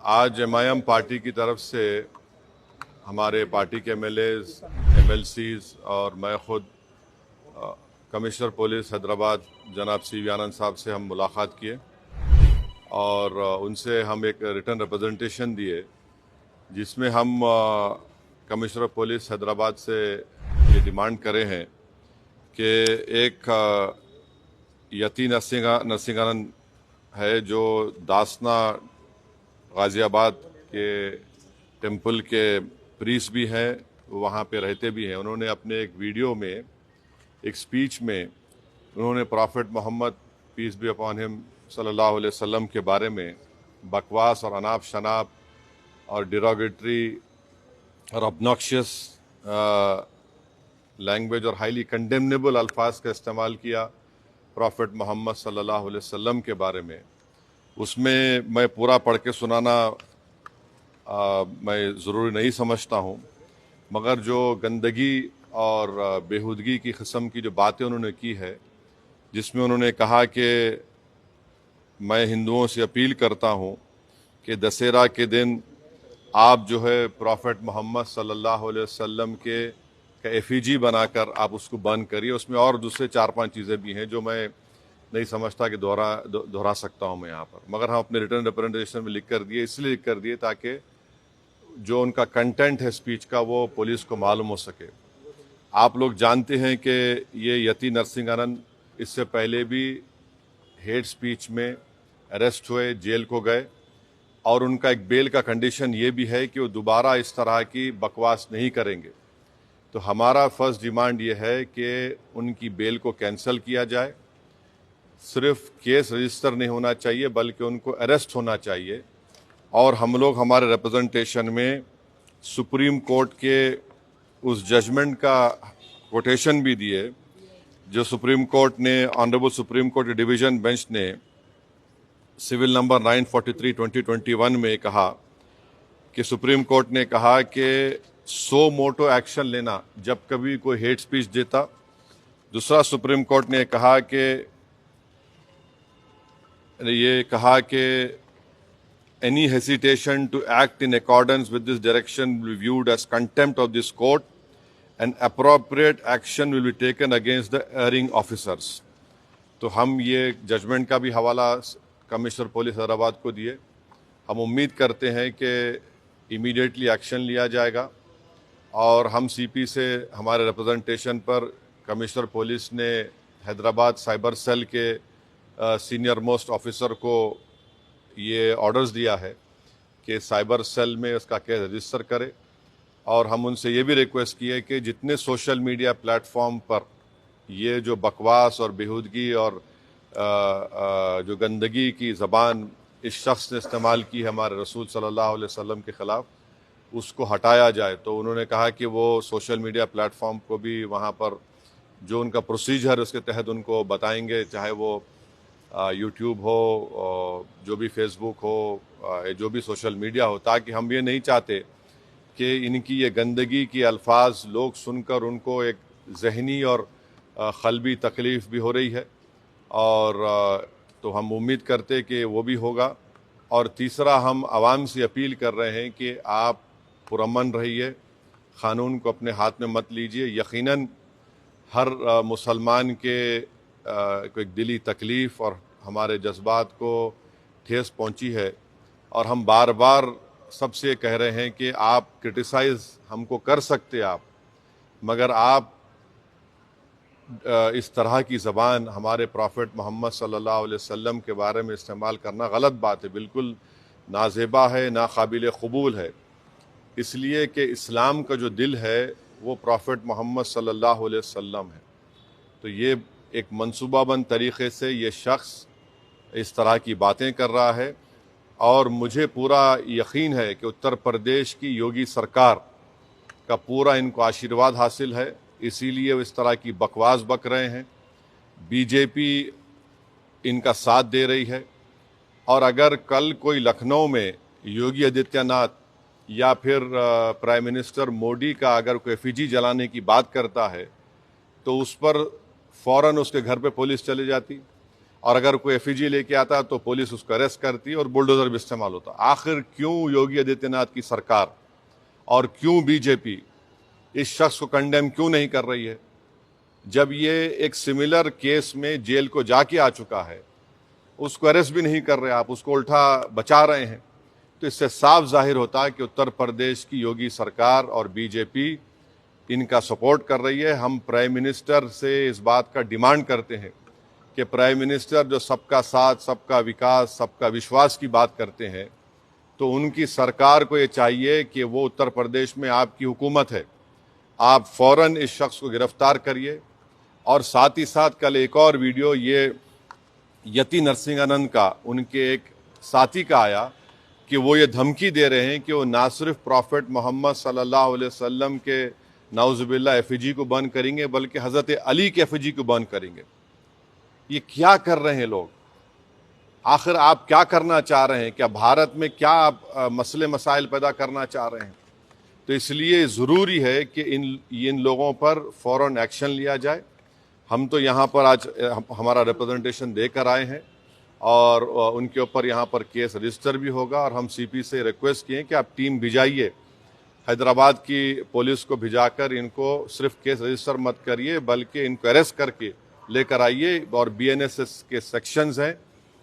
आज MIM party की तरफ से हमारे पार्टी के एमएलएज, एमएलसीज और मैं खुद कमिश्नर पुलिस हैदराबाद जनाब सीवी आनंद साहब से हम मुलाकात किए और उनसे हम एक रिटर्न रिप्रेजेंटेशन दिए जिसमें हम कमिश्नर पुलिस हैदराबाद से ये डिमांड करे हैं कि एक यती नरसिंहानंद है जो दासना गाज़ियाबाद के टेम्पल के प्रीस्ट भी हैं, वहाँ पे रहते भी हैं। उन्होंने अपने एक वीडियो में, एक स्पीच में उन्होंने prophet Mohammad peace be upon him सल्लल्लाहु अलैहि वसल्लम के बारे में बकवास और अनाप शनाप और डिरोगेटरी और ऑब्नॉक्शियस लैंग्वेज और हाईली कंडेमनेबल अल्फाज का इस्तेमाल किया प्रॉफिट मोहम्मद सल्लल्लाहु अलैहि वसल्लम के बारे में। उसमें मैं पूरा पढ़ के सुनाना मैं ज़रूरी नहीं समझता हूँ, मगर जो गंदगी और बेहूदगी की किस्म की जो बातें उन्होंने की है, जिसमें उन्होंने कहा कि मैं हिंदुओं से अपील करता हूँ कि दशहरा के दिन आप जो है प्रॉफिट मोहम्मद सल्लल्लाहु अलैहि वसल्लम के एफिजी बनाकर आप उसको बंद करिए। उसमें और दूसरे 4-5 चीज़ें भी हैं जो मैं नहीं समझता कि दोहरा सकता हूं मैं यहाँ पर, मगर हम अपने रिटर्न रिप्रेजेंटेशन में लिख कर दिए, इसलिए लिख कर दिए ताकि जो उनका कंटेंट है स्पीच का वो पुलिस को मालूम हो सके। आप लोग जानते हैं कि ये यती नरसिंहानंद इससे पहले भी हेट स्पीच में अरेस्ट हुए, जेल को गए और उनका एक बेल का कंडीशन ये भी है कि वो दोबारा इस तरह की बकवास नहीं करेंगे। तो हमारा फर्स्ट डिमांड ये है कि उनकी बेल को कैंसिल किया जाए। सिर्फ केस रजिस्टर नहीं होना चाहिए बल्कि उनको अरेस्ट होना चाहिए। और हम लोग हमारे रिप्रेजेंटेशन में सुप्रीम कोर्ट के उस जजमेंट का कोटेशन भी दिए जो सुप्रीम कोर्ट ने, honourable supreme court division bench ने सिविल नंबर 943/2021 में कहा कि सुप्रीम कोर्ट ने कहा कि सो मोटो एक्शन लेना जब कभी कोई हेट स्पीच देता। दूसरा, सुप्रीम कोर्ट ने कहा कि any hesitation to act in accordance with this direction will be viewed as contempt of this court and appropriate action will be taken against the erring officers। तो हम ये judgement का भी हवाला कमिश्नर पुलिस हैदराबाद को दिए। हम उम्मीद करते हैं कि इमीडिएटली एक्शन लिया जाएगा और हम सीपी से हमारे रिप्रेजेंटेशन पर कमिश्नर पुलिस ने हैदराबाद साइबर सेल के सीनियर मोस्ट ऑफिसर को ये ऑर्डर्स दिया है कि साइबर सेल में उसका केस रजिस्टर करे। और हम उनसे ये भी रिक्वेस्ट की है कि जितने सोशल मीडिया प्लेटफॉर्म पर ये जो बकवास और बेहूदगी और जो गंदगी की ज़बान इस शख्स ने इस्तेमाल की है हमारे रसूल सल्लल्लाहु अलैहि वसल्लम के ख़िलाफ़, उसको हटाया जाए। तो उन्होंने कहा कि वो सोशल मीडिया प्लेटफॉर्म को भी वहाँ पर जो उनका प्रोसीजर उसके तहत उनको बताएंगे, चाहे वो यूट्यूब हो, जो भी फेसबुक हो, जो भी सोशल मीडिया हो, ताकि हम ये नहीं चाहते कि इनकी ये गंदगी की अल्फाज लोग सुनकर उनको एक जहनी और क़ल्बी तकलीफ़ भी हो रही है। और तो हम उम्मीद करते कि वो भी होगा। और तीसरा, हम आवाम से अपील कर रहे हैं कि आप पुरअमन रहिए, क़ानून को अपने हाथ में मत लीजिए। यकीनन हर मुसलमान के को एक दिली तकलीफ़ और हमारे जज्बात को ठेस पहुंची है और हम बार बार सबसे कह रहे हैं कि आप क्रिटिसाइज़ हमको कर सकते आप, मगर आप इस तरह की ज़बान हमारे प्रॉफिट मोहम्मद सल्लल्लाहु अलैहि वसल्लम के बारे में इस्तेमाल करना गलत बात है, बिल्कुल नाज़ेबा है, नाकाबिल कबूल है। इसलिए कि इस्लाम का जो दिल है वो प्रॉफिट मोहम्मद सल्लल्लाहु अलैहि वसल्लम है। तो ये एक मंसूबाबंद तरीक़े से ये शख्स इस तरह की बातें कर रहा है और मुझे पूरा यकीन है कि उत्तर प्रदेश की योगी सरकार का पूरा इनको आशीर्वाद हासिल है, इसीलिए वो इस तरह की बकवास बक रहे हैं। बीजेपी इनका साथ दे रही है और अगर कल कोई लखनऊ में योगी आदित्यनाथ या फिर प्राइम मिनिस्टर मोदी का अगर कोई एफिजी जलाने की बात करता है तो उस पर फ़ौरन उसके घर पे पुलिस चली जाती। और अगर कोई एफईजी लेके आता तो पुलिस उसको अरेस्ट करती और बुलडोजर भी इस्तेमाल होता। आखिर क्यों योगी आदित्यनाथ की सरकार और क्यों बीजेपी इस शख्स को कंडेम क्यों नहीं कर रही है? जब ये एक सिमिलर केस में जेल को जाके आ चुका है, उसको अरेस्ट भी नहीं कर रहे आप, उसको उल्टा बचा रहे हैं। तो इससे साफ जाहिर होता है कि उत्तर प्रदेश की योगी सरकार और बीजेपी इनका सपोर्ट कर रही है। हम प्राइम मिनिस्टर से इस बात का डिमांड करते हैं कि प्राइम मिनिस्टर जो सबका साथ, सबका विकास, सबका विश्वास की बात करते हैं, तो उनकी सरकार को ये चाहिए कि वो उत्तर प्रदेश में आपकी हुकूमत है, आप फौरन इस शख्स को गिरफ्तार करिए। और साथ ही साथ कल एक और वीडियो ये यति नरसिंहानंद का, उनके एक साथी का आया कि वो ये धमकी दे रहे हैं कि वो ना सिर्फ प्रॉफेट मोहम्मद सल्लल्लाहु अलैहि वसल्लम के नाउजुबिल्लाह एफईजी को बंद करेंगे बल्कि हज़रत अली के एफईजी को बंद करेंगे। ये क्या कर रहे हैं लोग? आखिर आप क्या करना चाह रहे हैं? क्या भारत में क्या आप मसले मसाइल पैदा करना चाह रहे हैं? तो इसलिए ज़रूरी है कि इन लोगों पर फ़ौरन एक्शन लिया जाए। हम तो यहाँ पर आज हमारा रिप्रेजेंटेशन देकर आए हैं और उनके ऊपर यहाँ पर केस रजिस्टर भी होगा। और हम सीपी से रिक्वेस्ट किए कि आप टीम भिजाइए, हैदराबाद की पुलिस को भिजाकर इनको सिर्फ केस रजिस्टर मत करिए बल्कि इनको अरेस्ट करके लेकर आइए। और बीएनएसएस के सेक्शंस हैं,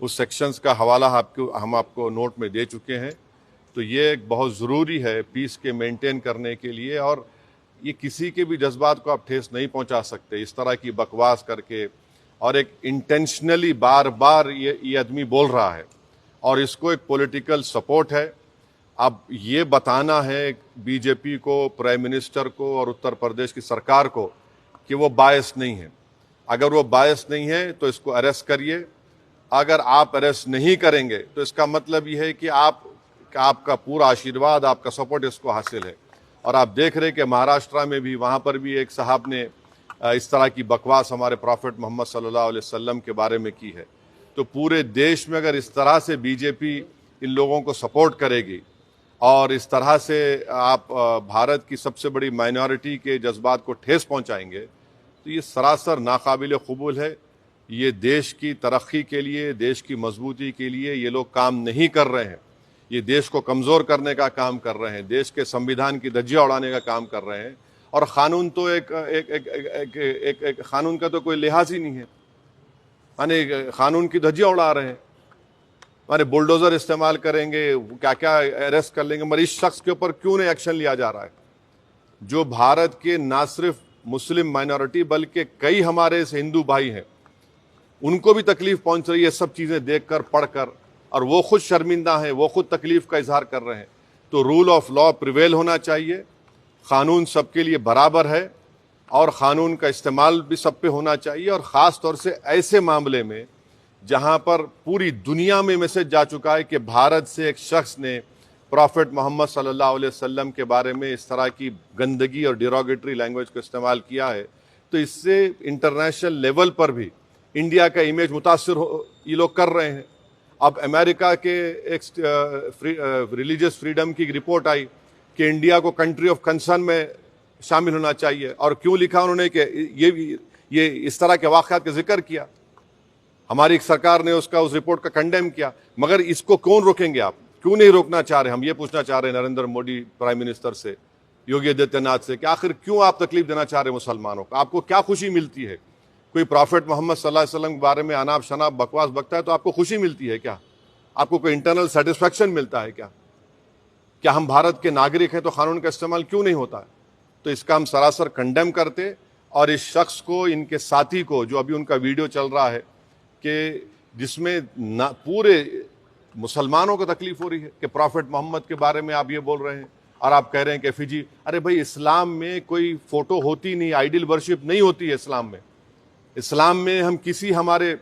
उस सेक्शंस का हवाला हम आपको नोट में दे चुके हैं। तो ये बहुत ज़रूरी है पीस के मेंटेन करने के लिए। और ये किसी के भी जज्बात को आप ठेस नहीं पहुंचा सकते इस तरह की बकवास करके। और एक इंटेंशनली बार बार ये आदमी बोल रहा है और इसको एक पॉलिटिकल सपोर्ट है। अब ये बताना है बीजेपी को, प्राइम मिनिस्टर को और उत्तर प्रदेश की सरकार को कि वो बायस नहीं है। अगर वो बायस नहीं है तो इसको अरेस्ट करिए। अगर आप अरेस्ट नहीं करेंगे तो इसका मतलब ये है कि आपका पूरा आशीर्वाद, आपका सपोर्ट इसको हासिल है। और आप देख रहे हैं कि महाराष्ट्र में भी, वहाँ पर भी एक साहब ने इस तरह की बकवास हमारे प्रॉफेट मोहम्मद सल्लल्लाहु अलैहि वसल्लम के बारे में की है। तो पूरे देश में अगर इस तरह से बीजेपी इन लोगों को सपोर्ट करेगी और इस तरह से आप भारत की सबसे बड़ी माइनॉरिटी के जज्बात को ठेस पहुंचाएंगे तो ये सरासर नाकाबिल कबूल है। ये देश की तरक्की के लिए, देश की मजबूती के लिए ये लोग काम नहीं कर रहे हैं। ये देश को कमज़ोर करने का काम कर रहे हैं, देश के संविधान की धज्जियां उड़ाने का काम कर रहे हैं। और क़ानून तो एक क़ानून का तो कोई लिहाज ही नहीं है, माने क़ानून की धज्जियां उड़ा रहे हैं। माने बुलडोज़र इस्तेमाल करेंगे, क्या क्या अरेस्ट कर लेंगे, मगर इस शख्स के ऊपर क्यों नहीं एक्शन लिया जा रहा है? जो भारत के ना सिर्फ मुस्लिम माइनॉरिटी बल्कि कई हमारे हिंदू भाई हैं, उनको भी तकलीफ पहुंच रही है सब चीज़ें देखकर, पढ़कर, और वो खुद शर्मिंदा हैं, वो खुद तकलीफ का इजहार कर रहे हैं। तो रूल ऑफ लॉ प्रिवेल होना चाहिए, क़ानून सबके लिए बराबर है और क़ानून का इस्तेमाल भी सब पे होना चाहिए। और ख़ास तौर से ऐसे मामले में जहां पर पूरी दुनिया में मैसेज जा चुका है कि भारत से एक शख्स ने प्रॉफेट मोहम्मद सल्लल्लाहु अलैहि वसल्लम के बारे में इस तरह की गंदगी और डिरोगेटरी लैंग्वेज को इस्तेमाल किया है, तो इससे इंटरनेशनल लेवल पर भी इंडिया का इमेज मुतासिर ये लोग कर रहे हैं। अब अमेरिका के एक रिलीजियस फ्रीडम की रिपोर्ट आई कि इंडिया को कंट्री ऑफ कंसर्न में शामिल होना चाहिए। और क्यों लिखा उन्होंने कि ये इस तरह के वाक़यात का जिक्र किया, हमारी सरकार ने उस रिपोर्ट का कंडेम किया। मगर इसको कौन रोकेंगे? आप क्यों नहीं रोकना चाह रहे? हम ये पूछना चाह रहे हैं नरेंद्र मोदी प्राइम मिनिस्टर से, योगी आदित्यनाथ से, कि आखिर क्यों आप तकलीफ देना चाह रहे हैं मुसलमानों को? आपको क्या खुशी मिलती है? कोई प्रॉफेट मोहम्मद सल्लल्लाहु अलैहि वसल्लम के बारे में अनाप शनाप बकवास बकता है तो आपको खुशी मिलती है क्या? आपको कोई इंटरनल सेटिस्फैक्शन मिलता है क्या? क्या हम भारत के नागरिक हैं तो कानून का इस्तेमाल क्यों नहीं होता है? तो इसका हम सरासर कंडेम करते। और इस शख्स को, इनके साथी को, जो अभी उनका वीडियो चल रहा है कि जिसमें पूरे मुसलमानों को तकलीफ हो रही है कि प्रॉफेट मोहम्मद के बारे में आप ये बोल रहे हैं और आप कह रहे हैं कि एफईजी, अरे भाई इस्लाम में कोई फोटो होती नहीं, आइडल वर्शिप नहीं होती है इस्लाम में। इस्लाम में हम किसी हमारे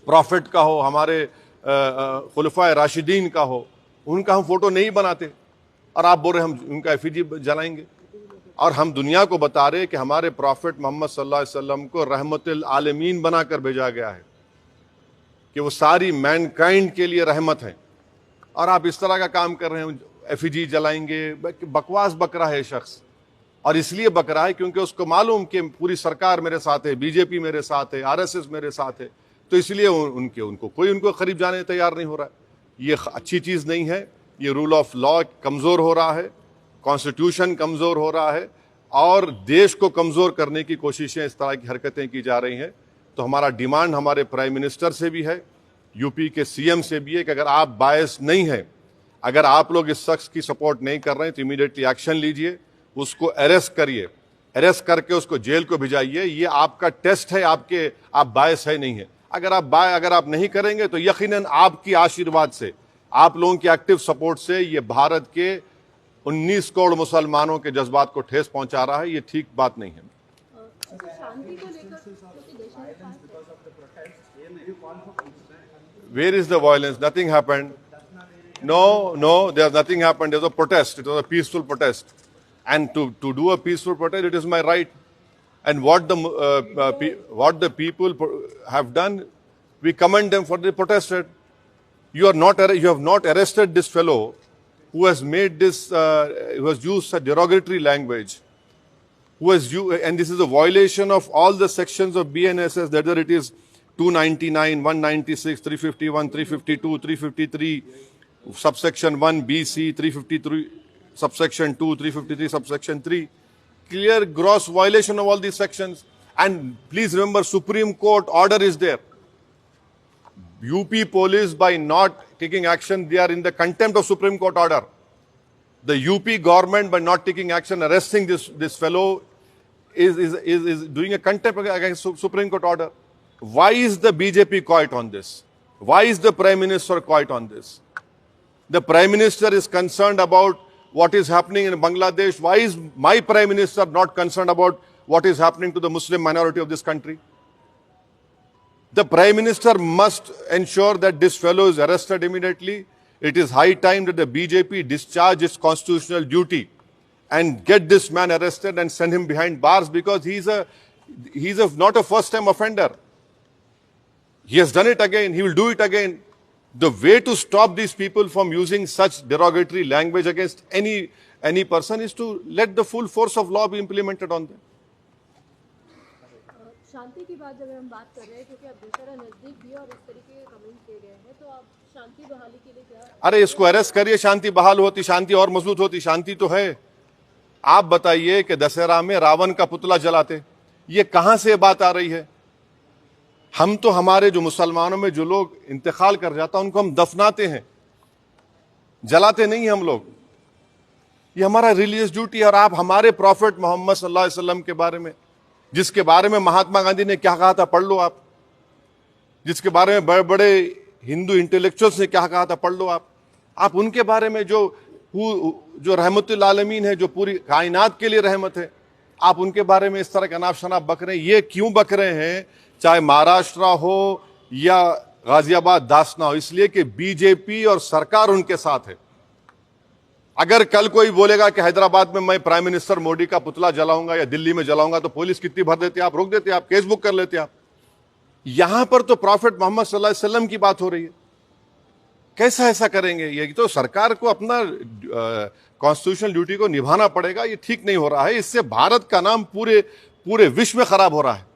प्रॉफिट का हो, हमारे खुलफाए राशिदीन का हो, उनका हम फोटो नहीं बनाते। और आप बोल रहे हम उनका एफईजी जलाएंगे। और हम दुनिया को बता रहे कि हमारे प्रॉफिट मोहम्मद सल्लल्लाहु अलैहि वसल्लम को रहमतुल आलमीन बनाकर भेजा गया है, कि वो सारी मैनकाइंड के लिए रहमत है। और आप इस तरह का काम कर रहे हैं, एफईजी जलाएंगे। बकवास बक रहा है शख्स, और इसलिए बक रहा है क्योंकि उसको मालूम कि पूरी सरकार मेरे साथ है, बीजेपी मेरे साथ है, आरएसएस मेरे साथ है। तो इसलिए उनको कोई उनको करीब जाने तैयार नहीं हो रहा है। ये अच्छी चीज़ नहीं है। ये रूल ऑफ लॉ कमज़ोर हो रहा है, कॉन्स्टिट्यूशन कमज़ोर हो रहा है और देश को कमज़ोर करने की कोशिशें, इस तरह की हरकतें की जा रही हैं। तो हमारा डिमांड हमारे प्राइम मिनिस्टर से भी है, यूपी के सीएम से भी है कि अगर आप बायस नहीं हैं, अगर आप लोग इस शख्स की सपोर्ट नहीं कर रहे हैं तो इमीडिएटली एक्शन लीजिए, उसको अरेस्ट करिए, अरेस्ट करके उसको जेल को भिजाइए। ये आपका टेस्ट है, आप बायस है नहीं है। अगर आप नहीं करेंगे तो यकीनन आपकी आशीर्वाद से, आप लोगों की एक्टिव सपोर्ट से ये भारत के 19 करोड़ मुसलमानों के जज्बात को ठेस पहुंचा रहा है। ये ठीक बात नहीं है। शांति को लेकर क्योंकि देश में Where is the violence? Nothing happened. No, there's nothing happened. There was a protest. It was a peaceful protest. And to do a peaceful protest, it is my right. And what the people have done, we commend them for they protested. You have not arrested this fellow who has made this, who has used such derogatory language, and this is a violation of all the sections of BNSS, whether it is 299, 196, 351, 352, 353, subsection 1, BC, 353, subsection 2, 353, subsection 3. Clear gross violation of all these sections. And please remember, Supreme Court order is there. UP police, by not taking action, they are in the contempt of Supreme Court order. The UP government, by not taking action, arresting this fellow, is doing a contempt against Supreme Court order. Why is the BJP quiet on this? Why is the Prime Minister quiet on this? The Prime Minister is concerned about what is happening in Bangladesh. Why is my Prime Minister not concerned about what is happening to the Muslim minority of this country? The Prime Minister must ensure that this fellow is arrested immediately. It is high time that the BJP discharge its constitutional duty and get this man arrested and send him behind bars, because he's not a first-time offender. He has done it again. He will do it again. The way to stop these people from using such derogatory language against any person is to let the full force of law be implemented on them. शांति की बात जब हम बात कर रहे हैं, क्योंकि अब दशहरा नजदीक भी है और इस तरीके के कमेंट किए गए हैं, तो आप शांति बहाली के लिए क्या? अरे इसको अरेस्ट करिए, शांति बहाल होती, शांति और मजबूत होती। शांति तो है। आप बताइए कि दशहरा में रावण का पुतला जलाते, ये कहां से बात आ रही है? हम तो हमारे जो मुसलमानों में जो लोग इंतकाल कर जाता उनको हम दफनाते हैं, जलाते नहीं हम लोग। ये हमारा रिलीजियस ड्यूटी है। और आप हमारे प्रॉफिट मोहम्मद सल्लल्लाहु अलैहि वसल्लम के बारे में, जिसके बारे में महात्मा गांधी ने क्या कहा था पढ़ लो आप, जिसके बारे में बड़े बड़े हिंदू इंटेलेक्चुअल्स ने क्या कहा था पढ़ लो आप उनके बारे में, जो रहमतुल आलमीन है, जो पूरी कायनात के लिए रहमत है, आप उनके बारे में इस तरह का नाफ शनाफ बक रहे हैं। ये क्यों बक रहे हैं? चाहे महाराष्ट्र हो या गाजियाबाद दासना हो, इसलिए कि बीजेपी और सरकार उनके साथ है। अगर कल कोई बोलेगा कि हैदराबाद में मैं प्राइम मिनिस्टर मोदी का पुतला जलाऊंगा या दिल्ली में जलाऊंगा, तो पुलिस कितनी भर देती है, आप रोक देते, आप केस बुक कर लेते आप। यहां पर तो प्रॉफिट मोहम्मद सल्लल्लाहु अलैहि वसल्लम की बात हो रही है। कैसा ऐसा करेंगे? ये तो सरकार को अपना कॉन्स्टिट्यूशनल ड्यूटी को निभाना पड़ेगा। ये ठीक नहीं हो रहा है। इससे भारत का नाम पूरे विश्व में खराब हो रहा है।